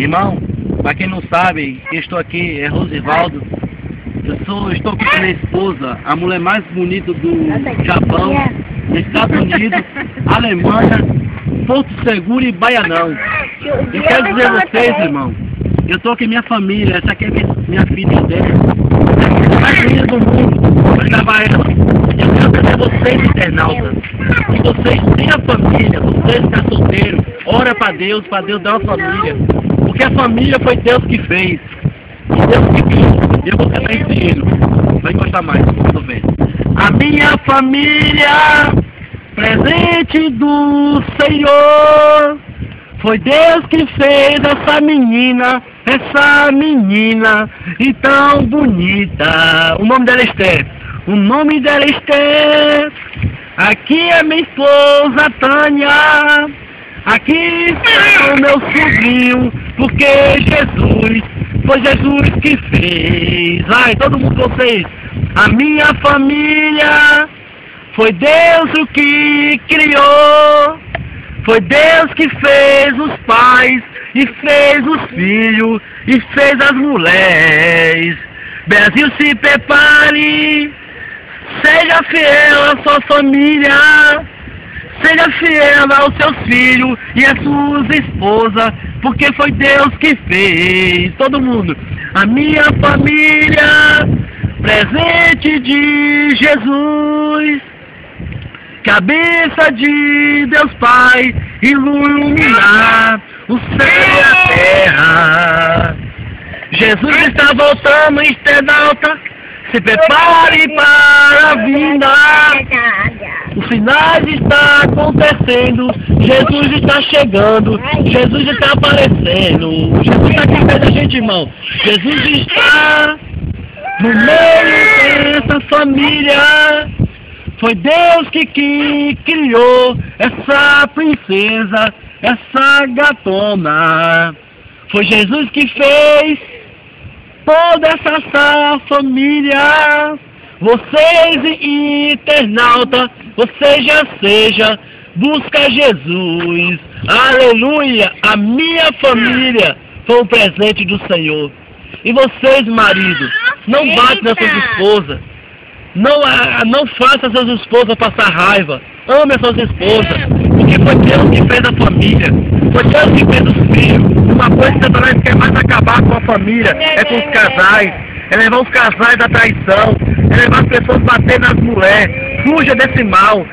Irmão, para quem não sabe, quem estou aqui é Rosivaldo. Estou aqui com minha esposa, a mulher mais bonita do Japão, Estados Unidos, Alemanha, Porto Seguro e Baianão. Eu quero dizer a vocês, irmão, eu estou aqui com minha família, essa aqui é minha filha dela, a mais linda do mundo, vou gravar ela. Eu quero dizer a vocês, internautas, que vocês têm a família, vocês que estão solteiros, ora para Deus dar uma família, porque a família foi Deus que fez. Deus que criou. Eu vou cantar esse hino. Vai gostar mais, tô vendo. A minha família, presente do Senhor. Foi Deus que fez essa menina e tão bonita. O nome dela é Esther. O nome dela é Esther. Aqui é minha esposa Tânia. Aqui está o meu sobrinho, porque foi Jesus que fez. Ai, todo mundo, vocês. A minha família, foi Deus o que criou. Foi Deus que fez os pais, e fez os filhos, e fez as mulheres. Brasil, se prepare, seja fiel à sua família. Seja fiel aos seus filhos e às suas esposas, porque foi Deus que fez. Todo mundo. A minha família, presente de Jesus, cabeça de Deus Pai, iluminar o céu e a terra. Jesus está voltando, internauta, se prepare para a vinda. O final está acontecendo, Jesus está chegando, Jesus está aparecendo, Jesus está aqui perto da gente, irmão. Jesus está no meio dessa família. Foi Deus que criou essa princesa, essa gatona. Foi Jesus que fez toda essa família. Vocês, internauta, você já seja, busca Jesus. Aleluia! A minha família foi um presente do Senhor. E vocês, marido, não bate nas suas esposas. Não faça as suas esposas passar raiva. Ame as suas esposas. Porque foi Deus que fez a família. Foi Deus que fez os filhos. Uma coisa que Satanás quer mais acabar com a família é com os casais. É levar os casais à traição. É levar as pessoas a bater nas mulheres. Fuja desse mal.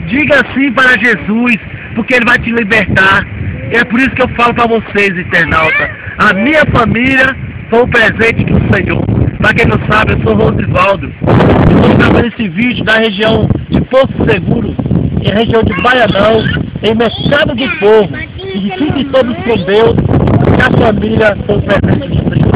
Diga sim para Jesus, porque Ele vai te libertar. E é por isso que eu falo para vocês, internauta. A minha família foi um presente do Senhor. Para quem não sabe, eu sou Rosivaldo. Estou gravando esse vídeo da região de Porto Seguro, em região de Baianão, em Mercado do Povo. E fiquem todos com Deus, que a família foi um presente do Senhor.